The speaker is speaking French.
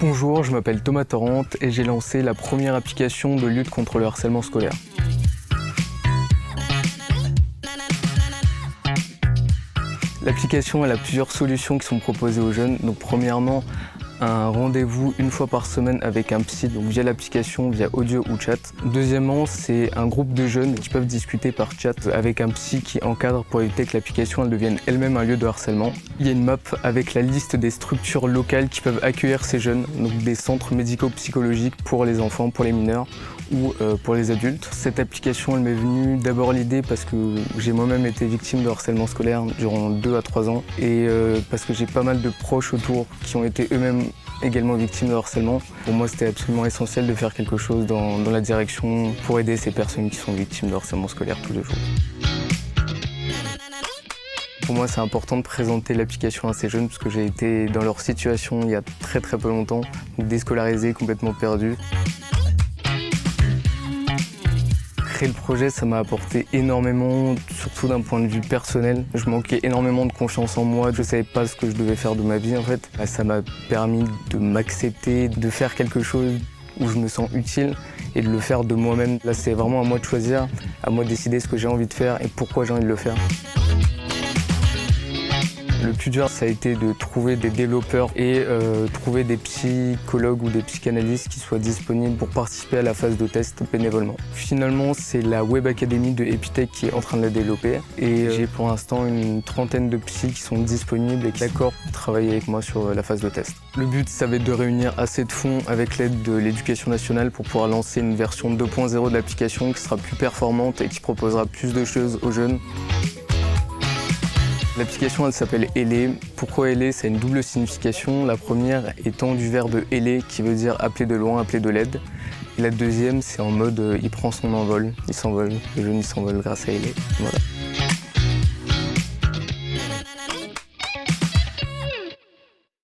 Bonjour, je m'appelle Thomas Torrente et j'ai lancé la première application de lutte contre le harcèlement scolaire. L'application elle a plusieurs solutions qui sont proposées aux jeunes. Donc premièrement, un rendez-vous une fois par semaine avec un psy, donc via l'application, via audio ou chat. Deuxièmement, c'est un groupe de jeunes qui peuvent discuter par chat avec un psy qui encadre pour éviter que l'application elle devienne elle-même un lieu de harcèlement. Il y a une map avec la liste des structures locales qui peuvent accueillir ces jeunes, donc des centres médico-psychologiques pour les enfants, pour les mineurs ou pour les adultes. Cette application elle m'est venue d'abord l'idée parce que j'ai moi-même été victime de harcèlement scolaire durant 2 à 3 ans et parce que j'ai pas mal de proches autour qui ont été eux-mêmes également victimes de harcèlement. Pour moi, c'était absolument essentiel de faire quelque chose dans la direction pour aider ces personnes qui sont victimes de harcèlement scolaire tous les jours. Pour moi, c'est important de présenter l'application à ces jeunes parce que j'ai été dans leur situation il y a très peu longtemps, déscolarisé, complètement perdu. Créer le projet, ça m'a apporté énormément, surtout d'un point de vue personnel. Je manquais énormément de confiance en moi, je ne savais pas ce que je devais faire de ma vie en fait. Ça m'a permis de m'accepter, de faire quelque chose où je me sens utile et de le faire de moi-même. Là, c'est vraiment à moi de choisir, à moi de décider ce que j'ai envie de faire et pourquoi j'ai envie de le faire. Le plus dur, ça a été de trouver des développeurs et trouver des psychologues ou des psychanalystes qui soient disponibles pour participer à la phase de test bénévolement. Finalement, c'est la Web Academy de Epitech qui est en train de la développer et j'ai pour l'instant une trentaine de psys qui sont disponibles et qui sont d'accord pour travailler avec moi sur la phase de test. Le but, ça va être de réunir assez de fonds avec l'aide de l'Éducation nationale pour pouvoir lancer une version 2.0 de l'application qui sera plus performante et qui proposera plus de choses aux jeunes. L'application elle s'appelle Ailer. Pourquoi Ailer? Ça a une double signification. La première étant du verbe ailer qui veut dire appeler de loin, appeler de l'aide. Et la deuxième c'est en mode il prend son envol, il s'envole, le jeune il s'envole grâce à Ailer. Voilà.